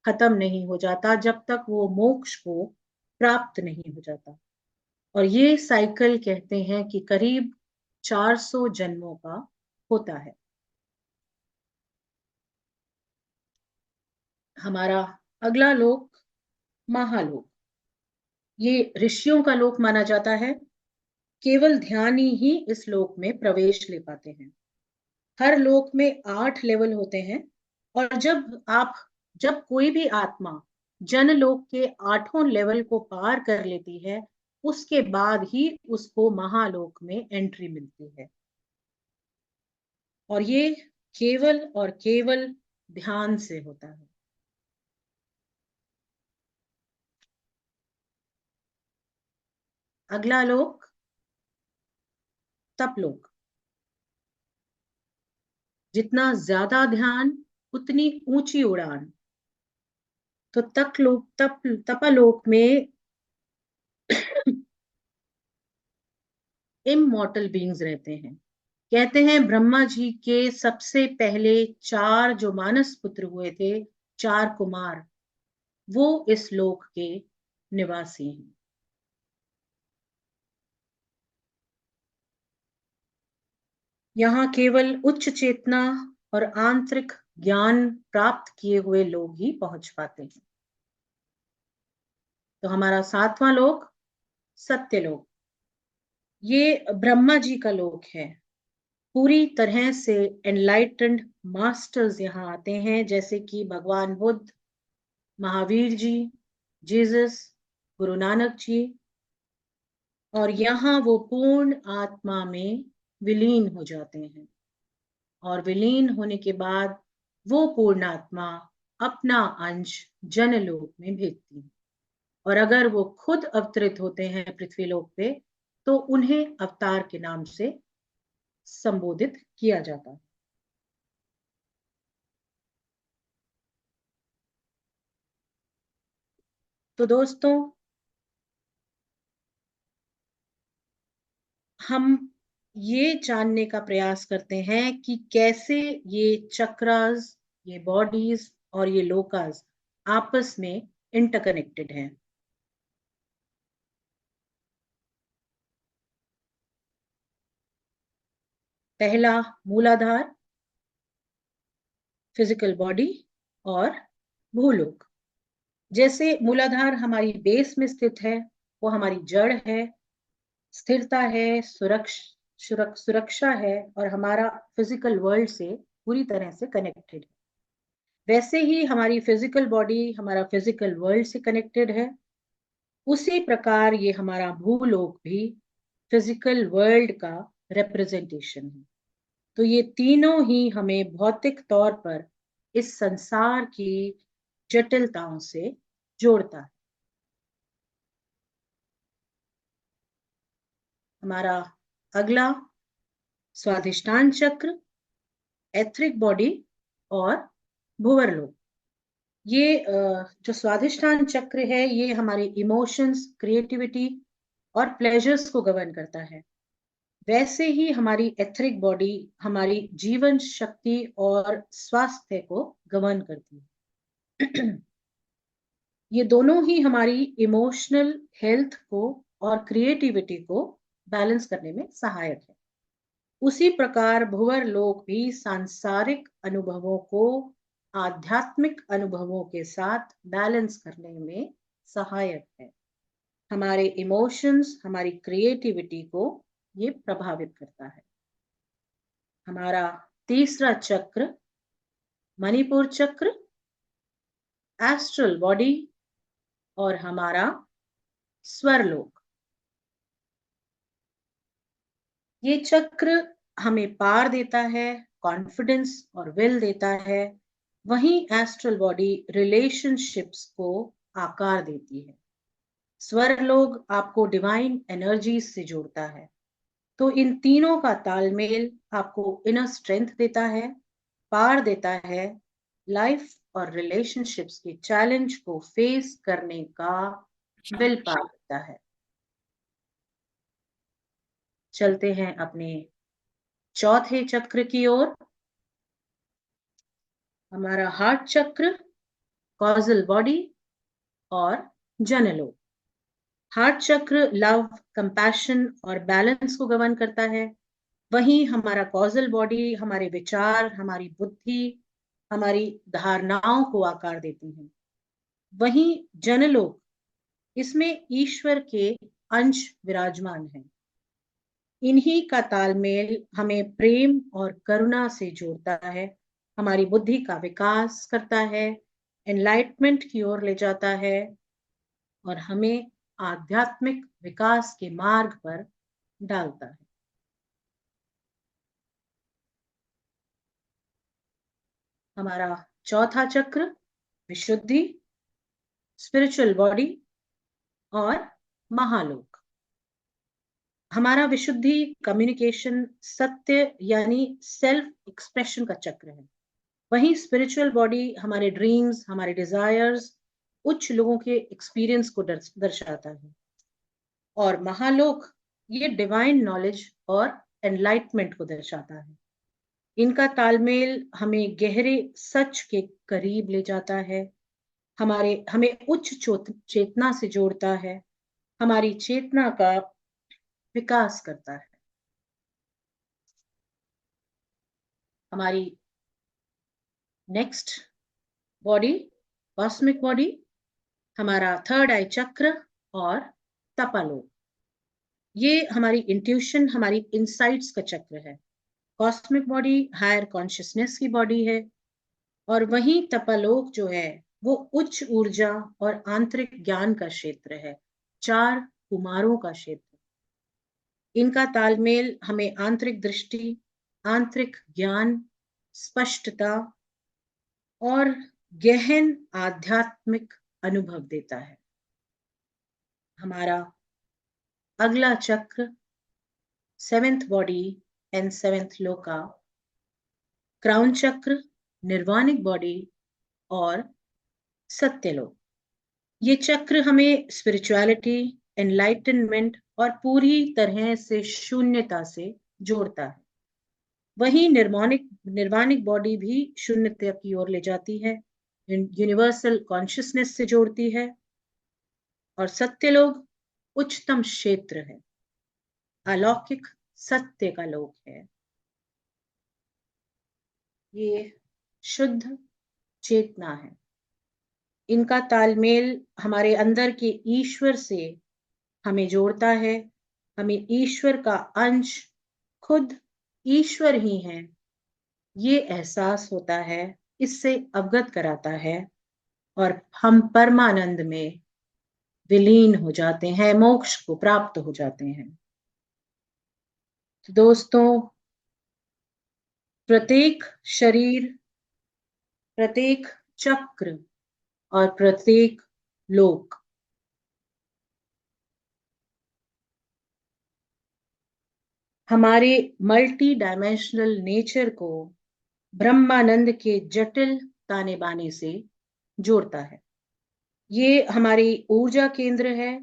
खत्म नहीं हो जाता, जब तक वो मोक्ष को प्राप्त नहीं हो जाता। और ये साइकिल कहते हैं कि करीब 400 जन्मों का होता है। हमारा अगला लोक महालोक, ये ऋषियों का लोक माना जाता है। केवल ध्यानी ही इस लोक में प्रवेश ले पाते हैं। हर लोक में 8 लेवल होते हैं, और जब कोई भी आत्मा जनलोक के 8 लेवल को पार कर लेती है, उसके बाद ही उसको महालोक में एंट्री मिलती है। और ये केवल और केवल ध्यान से होता है। अगला लोक तपलोक, जितना ज्यादा ध्यान उतनी ऊंची उड़ान। तो तपलोक में इममॉर्टल बीइंग्स रहते हैं। कहते हैं ब्रह्मा जी के सबसे पहले 4 जो मानस पुत्र हुए थे, 4 कुमार, वो इस लोक के निवासी हैं। यहाँ केवल उच्च चेतना और आंतरिक ज्ञान प्राप्त किए हुए लोग ही पहुंच पाते हैं। तो हमारा 7वां लोक सत्यलोक, ये ब्रह्मा जी का लोक है। पूरी तरह से एनलाइटेंड मास्टर्स यहाँ आते हैं, जैसे कि भगवान बुद्ध, महावीर जी, जीसस, गुरु नानक जी। और यहाँ वो पूर्ण आत्मा में विलीन हो जाते हैं, और विलीन होने के बाद वो पूर्ण आत्मा अपना अंश जनलोक में भेजती है। और अगर वो खुद अवतरित होते हैं पृथ्वीलोक पे, तो उन्हें अवतार के नाम से संबोधित किया जाता है। तो दोस्तों, हम ये जानने का प्रयास करते हैं कि कैसे ये चक्रास, ये बॉडीज और ये लोकास आपस में इंटरकनेक्टेड हैं। पहला मूलाधार, फिजिकल बॉडी और भूलोक। जैसे मूलाधार हमारी बेस में स्थित है, वो हमारी जड़ है, स्थिरता है, सुरक्षा है और हमारा फिजिकल वर्ल्ड से पूरी तरह से कनेक्टेड है। वैसे ही हमारी फिजिकल बॉडी हमारा फिजिकल वर्ल्ड से कनेक्टेड है, उसी प्रकार ये हमारा भूलोक भी फिजिकल वर्ल्ड का रिप्रेजेंटेशन है। तो ये तीनों ही हमें भौतिक तौर पर इस संसार की जटिलताओं से जोड़ता है। हमारा अगला स्वाधिष्ठान चक्र, एथरिक बॉडी और भुवरलोक। ये जो स्वाधिष्ठान चक्र है, ये हमारे इमोशंस, क्रिएटिविटी और प्लेजर्स को गवर्न करता है। वैसे ही हमारी एथरिक बॉडी हमारी जीवन शक्ति और स्वास्थ्य को गवर्न करती है। ये दोनों ही हमारी इमोशनल हेल्थ को और क्रिएटिविटी को बैलेंस करने में सहायक है। उसी प्रकार भुवर लोक भी सांसारिक अनुभवों को आध्यात्मिक अनुभवों के साथ बैलेंस करने में सहायक है। हमारे इमोशंस, हमारी क्रिएटिविटी को ये प्रभावित करता है। हमारा तीसरा चक्र मणिपुर चक्र, एस्ट्रल बॉडी और हमारा स्वरलोक। ये चक्र हमें पार देता है, कॉन्फिडेंस और विल देता है। वहीं एस्ट्रल बॉडी रिलेशनशिप्स को आकार देती है। स्वरलोक आपको डिवाइन एनर्जी से जोड़ता है। तो इन तीनों का तालमेल आपको इनर स्ट्रेंथ देता है, पार देता है, लाइफ और रिलेशनशिप्स के चैलेंज को फेस करने का विल पावर देता है। चलते हैं अपने चौथे चक्र की ओर। हमारा हार्ट चक्र, कॉजल बॉडी और जनलोक। हार्ट चक्र लव, कंपैशन और बैलेंस को गवर्न करता है। वहीं हमारा कॉजल बॉडी हमारे विचार, हमारी बुद्धि, हमारी धारणाओं को आकार देती है। वहीं जनलोक, इसमें ईश्वर के अंश विराजमान है। इन्हीं का तालमेल हमें प्रेम और करुणा से जोड़ता है, हमारी बुद्धि का विकास करता है, एनलाइटमेंट की ओर ले जाता है और हमें आध्यात्मिक विकास के मार्ग पर डालता है। हमारा चौथा चक्र विशुद्धि, स्पिरिचुअल बॉडी और महालोक। हमारा विशुद्धि कम्युनिकेशन, सत्य यानी सेल्फ एक्सप्रेशन का चक्र है। वहीं स्पिरिचुअल बॉडी हमारे ड्रीम्स, हमारे डिजायर्स, उच्च लोगों के एक्सपीरियंस को दर्शाता है। और महालोक ये डिवाइन नॉलेज और एनलाइटमेंट को दर्शाता है। इनका तालमेल हमें गहरे सच के करीब ले जाता है, हमें उच्च चेतना से जोड़ता है, हमारी चेतना का विकास करता है। हमारी नेक्स्ट बॉडी कॉस्मिक बॉडी, हमारा थर्ड आई चक्र और तपालोक। ये हमारी इंट्यूशन, हमारी इंसाइट्स का चक्र है। कॉस्मिक बॉडी हायर कॉन्शियसनेस की बॉडी है और वहीं तपालोक जो है वो उच्च ऊर्जा और आंतरिक ज्ञान का क्षेत्र है, चार कुमारों का क्षेत्र। इनका तालमेल हमें आंतरिक दृष्टि, आंतरिक ज्ञान, स्पष्टता और गहन आध्यात्मिक अनुभव देता है। हमारा अगला चक्र सेवेंथ बॉडी एंड सेवेंथ लोका, क्राउन चक्र, निर्वाणिक बॉडी और सत्यलोक। ये चक्र हमें स्पिरिचुअलिटी, एनलाइटनमेंट और पूरी तरह से शून्यता से जोड़ता है। वहीं निर्वाणिक बॉडी भी शून्यता की ओर ले जाती है, यूनिवर्सल कॉन्शियसनेस से जोड़ती है। और सत्यलोक उच्चतम क्षेत्र है, अलौकिक सत्य का लोक है। ये शुद्ध चेतना है। इनका तालमेल हमारे अंदर के ईश्वर से हमें जोड़ता है। हमें ईश्वर का अंश, खुद ईश्वर ही है, ये एहसास होता है, इससे अवगत कराता है, और हम परमानंद में विलीन हो जाते हैं, मोक्ष को प्राप्त हो जाते हैं। तो दोस्तों, प्रत्येक शरीर, प्रत्येक चक्र और प्रत्येक लोक हमारे मल्टी डायमेंशनल नेचर को ब्रह्मानंद के जटिल ताने बाने से जोड़ता है। ये हमारी ऊर्जा केंद्र है,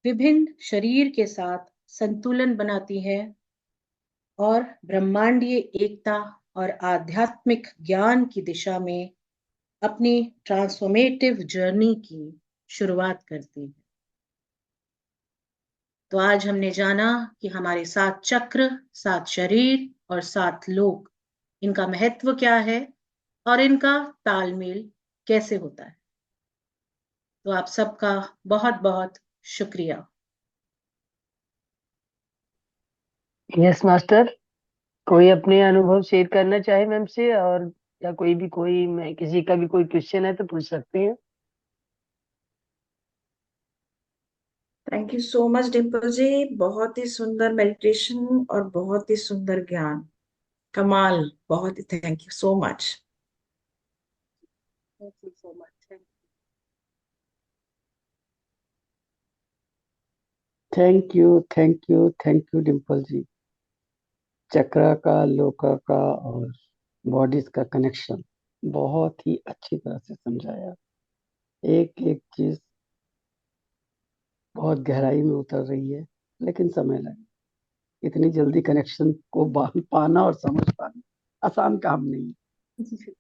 विभिन्न शरीर के साथ संतुलन बनाती है और ब्रह्मांडीय एकता और आध्यात्मिक ज्ञान की दिशा में अपनी ट्रांसफॉर्मेटिव जर्नी की शुरुआत करती है। तो आज हमने जाना कि हमारे 7 चक्र, 7 शरीर और 7 लोक, इनका महत्व क्या है और इनका तालमेल कैसे होता है। तो आप सबका बहुत बहुत शुक्रिया। यस मास्टर, कोई अपने अनुभव शेयर करना चाहे मैम से, और या कोई मैं किसी का भी कोई क्वेश्चन है तो पूछ सकते हैं। Thank you so much Dimple ji, बहुत ही सुंदर मेडिटेशन और बहुत ही सुंदर ज्ञान, कमाल, बहुत ही thank you so much. Thank you so much. Thank you, thank you, thank you Dimple ji. Chakra का, लोका का और बॉडीज का कनेक्शन बहुत ही अच्छी तरह से समझाया। एक एक चीज बहुत गहराई में उतर रही है, लेकिन समय लगे। इतनी जल्दी कनेक्शन को पाना और समझ पाना आसान काम नहीं है,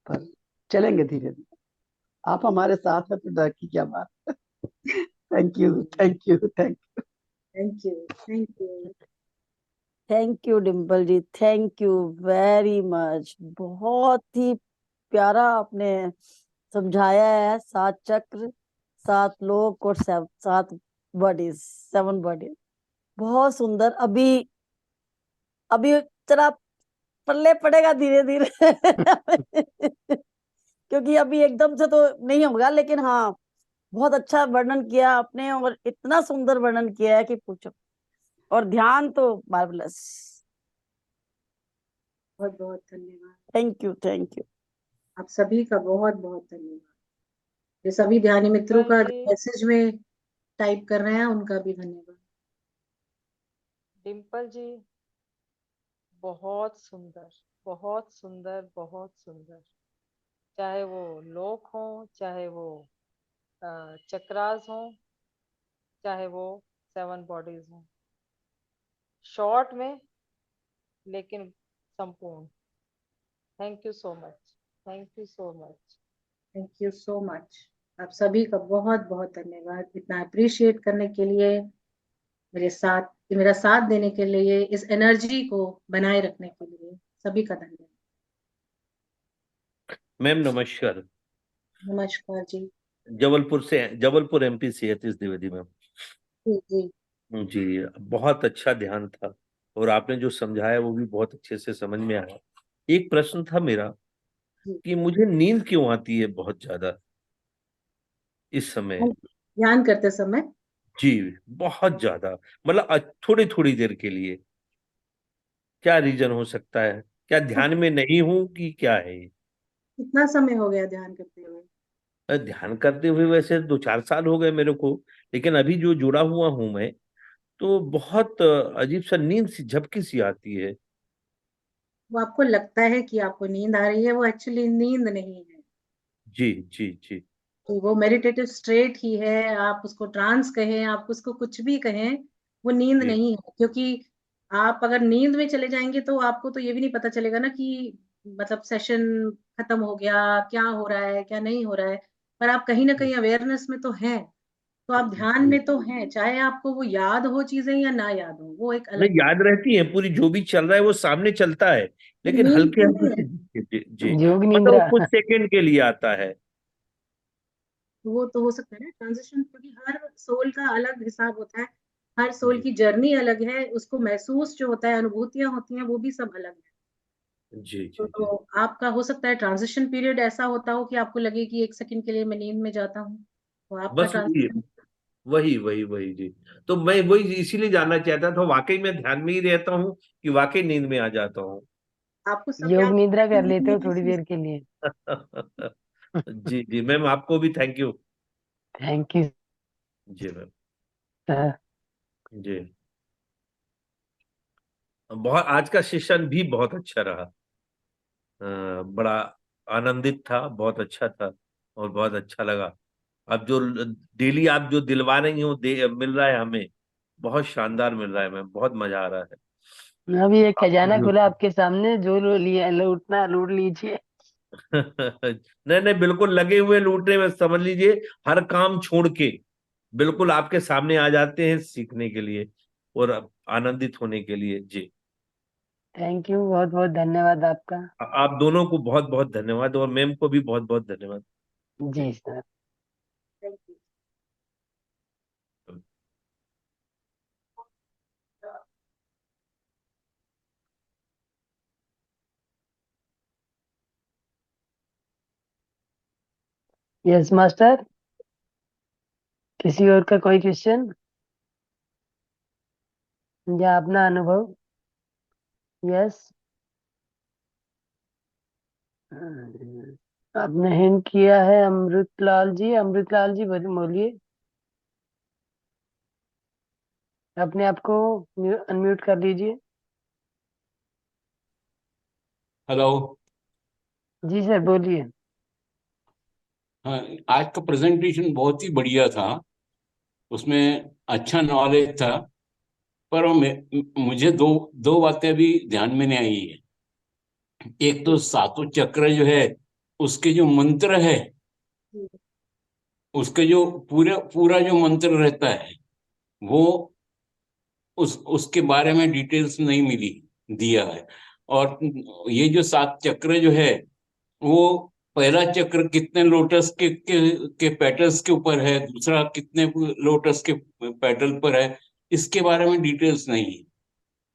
पर चलेंगे धीरे धीरे। आप हमारे साथ हैं तो डर की क्या बात। Thank you, thank you, thank you. Thank you, thank you. Thank you Dimple ji, thank you very much. बहुत ही प्यारा आपने समझाया है। 7 चक्र, 7 लोक और 7 बॉडीज, 7 बॉडीज, बहुत सुंदर। अभी अभी जरा पल्ले पड़ेगा धीरे धीरे क्योंकि अभी एकदम से तो नहीं होगा, लेकिन हाँ, बहुत अच्छा वर्णन किया आपने, और इतना सुंदर वर्णन किया है कि पूछो। और ध्यान तो मार्वलस। बहुत बहुत धन्यवाद। Thank you, thank you. आप सभी का बहुत बहुत धन्यवाद। ये सभी ध्यानी मित्रों का डिम्पल जी, मैसेज में टाइप कर रहे हैं, उनका भी धन्यवाद। डिम्पल जी, बहुत सुंदर, बहुत सुंदर, बहुत सुंदर। चाहे वो लोक हो, चाहे वो चक्रास हो, चाहे वो 7 बॉडीज हो, शॉर्ट में लेकिन संपूर्ण। Thank you so much, thank you so much. Thank you so much. आप सभी का बहुत बहुत धन्यवाद, इतना अप्रिशिएट करने के लिए, मेरा साथ देने के लिए, इस एनर्जी को बनाए रखने के लिए सभी का धन्यवाद। मैम नमस्कार। नमस्कार जी। जबलपुर एमपी से यतीश द्विवेदी मैम। जी जी। जी, बहुत अच्छा ध्यान था और आपने जो समझाया वो भी बहुत अच्छे से समझ में आया। एक प्रश्न था मेरा जी। कि मुझे नींद क्यों आती है बहुत ज्यादा इस समय। ध्यान करते समय जी, बहुत ज्यादा, मतलब थोड़ी थोड़ी देर के लिए। क्या रीजन हो सकता है? क्या ध्यान में नहीं हूं कि क्या है ये? कितना समय हो गया ध्यान करते हुए? ध्यान करते हुए वैसे 2-4 साल हो गए मेरे को, लेकिन अभी जो जुड़ा हुआ हूं मैं, तो बहुत अजीब सा नींद सी झपकी सी आती है। वो आपको लगता है कि आपको नींद आ रही है, वो एक्चुअली नींद नहीं है। जी जी जी। तो वो मेडिटेटिव स्टेट ही है, आप उसको ट्रांस कहें, आप उसको कुछ भी कहें, वो नींद जी नहीं है। क्योंकि आप अगर नींद में चले जाएंगे तो आपको तो ये भी नहीं पता चलेगा ना कि मतलब सेशन खत्म हो गया, क्या हो रहा है क्या नहीं हो रहा है। पर आप कहीं ना कहीं अवेयरनेस में तो हैं, तो आप ध्यान जी। में तो हैं, चाहे आपको वो याद हो चीजें या ना याद हो, वो एक नहीं, अलग बात। याद रहती है पूरी, जो भी चल रहा है वो सामने चलता है, लेकिन नींद हल्के तो हल्के नहीं है, से जी जी, योग मतलब वो निद्रा। कुछ सेकंड के लिए आता है। वो तो हो सकता है ना ट्रांजिशन, क्योंकि हर सोल का अलग हिसाब होता है, हर सोल जी की जर्नी अलग है, उसको महसूस जो होता है, अनुभूतियां होती हैं, वो भी सब अलग है। जी जी जी। तो आपका हो सकता है ट्रांजिशन पीरियड ऐसा होता हो कि आपको लगे कि 1 सेकंड के लिए मैं नींद में जाता हूँ, तो आपका बस वही ट्रांजिशन। वही वही वही जी। तो मैं वही इसीलिए जानना चाहता था, वाकई में ध्यान में ही रहता हूँ कि वाकई नींद में आ जाता हूँ। आपको सब योग याद निद्रा कर नींद लेते में हो थोड़ी कैसे? देर के लिए। जी जी मैम, आपको भी थैंक यू। थैंक यू जी मैम। सर। जी, बहुत आज का सेशन भी बहुत अच्छा रहा। बड़ा आनंदित था, बहुत अच्छा था और बहुत अच्छा लगा। अब जो डेली आप जो दिलवा रही हो, मिल रहा है हमें, बहुत शानदार मिल रहा है मैम, बहुत मजा आ रहा है। अभी एक आपको खजाना जो खुला आपके सामने, जो लो लिए लूटना लूट लीजिए। नहीं नहीं, बिल्कुल लगे हुए लूटने में, समझ लीजिए हर काम छोड़ के बिल्कुल आपके सामने आ जाते हैं सीखने के लिए और आनंदित होने के लिए जी। थैंक यू, बहुत बहुत धन्यवाद आपका। आप दोनों को बहुत बहुत धन्यवाद और मैम को भी बहुत बहुत धन्यवाद जी। जी sir. Thank you. Yes master, किसी और का कोई क्वेश्चन या अपना अनुभव? यस, आपने हिंट किया है अमृतलाल जी। अमृतलाल जी बोलिए, अपने आप को अनम्यूट कर लीजिए। हेलो। जी सर बोलिए। हाँ, आज का प्रेजेंटेशन बहुत ही बढ़िया था, उसमें अच्छा नॉलेज था। पर मुझे दो दो बातें अभी ध्यान में नहीं आई है। एक तो सातों चक्र जो है, उसके जो मंत्र है, उसके जो पूरा पूरा जो मंत्र रहता है, वो उसके बारे में डिटेल्स नहीं मिली, दिया है। और ये जो सात चक्र जो है, वो पहला चक्र कितने लोटस के पेटल्स के ऊपर है, दूसरा कितने लोटस के पेटल पर है, इसके बारे में डिटेल्स नहीं है।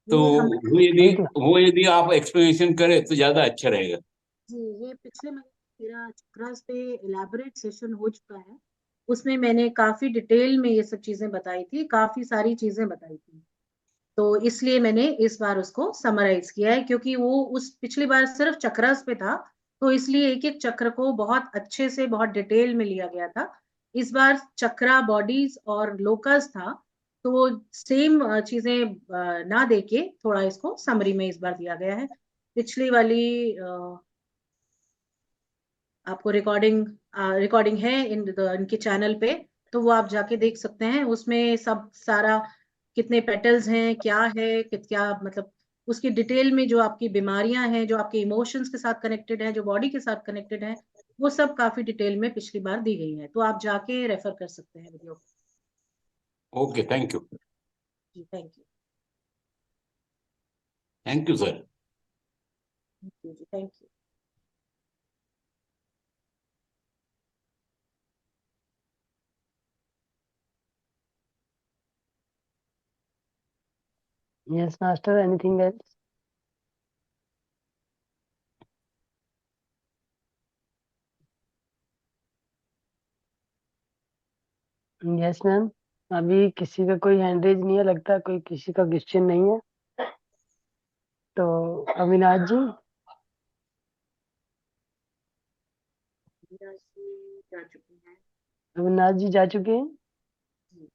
तो ये हमारे ठीक है। वो यदि आप एक्सप्लेनेशन करें तो ज्यादा अच्छा रहेगा। जी, ये पिछले महीने मेरा चक्रस पे इलेबोरेट सेशन हो चुका है, उसमें मैंने काफी डिटेल में ये सब चीजें बताई थी, काफी सारी चीजें बताई थी। तो इसलिए मैंने इस बार उसको समराइज किया है, क्योंकि वो उस पिछली बार सिर्फ चक्रस पे था, तो इसलिए एक एक चक्र को बहुत अच्छे से बहुत डिटेल में लिया गया था। इस बार चक्रा बॉडीज और लोकस था, तो सेम चीजें ना देके थोड़ा इसको समरी में इस बार दिया गया है। पिछली वाली आपको रिकॉर्डिंग है इनके चैनल पे, तो वो आप जाके देख सकते हैं, उसमें सब सारा कितने पेटल्स हैं, क्या है, क्या मतलब उसकी डिटेल में जो आपकी बीमारियां हैं, जो आपके इमोशंस के साथ कनेक्टेड है, जो बॉडी के साथ कनेक्टेड है, वो सब काफी डिटेल में पिछली बार दी गई है, तो आप जाके रेफर कर सकते हैं वीडियो। Okay, thank you. जी thank you. Thank you sir. जी thank you. Yes master, anything else? Yes ma'am. अभी किसी का कोई हैंड रेज नहीं है, लगता कोई किसी का क्वेश्चन नहीं है। तो अविनाश जी। मीरा जी जा चुकी हैं। अविनाश जी जा चुके हैं। जी।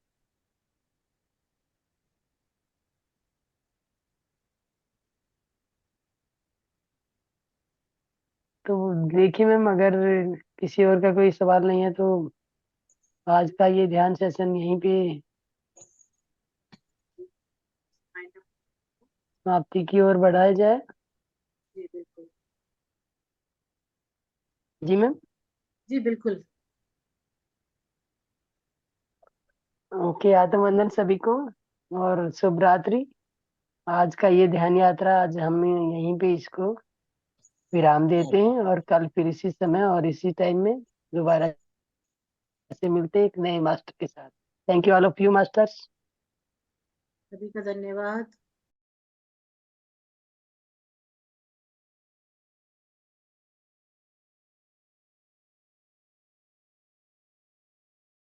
तो देखिए मैम, अगर किसी और का कोई सवाल नहीं है तो आज का ये ध्यान सेशन यहीं पे समाप्ति की ओर बढ़ाया जाए। जी बिल्कुल। जी मैम। जी बिल्कुल। ओके, आत्मवंदन सभी को और शुभ रात्रि। आज का ये ध्यान यात्रा आज हम यहीं पे इसको विराम देते हैं, और कल फिर इसी समय और इसी टाइम में दोबारा से मिलते हैं एक नए मास्टर के साथ। Thank you all of you masters. सभी का धन्यवाद।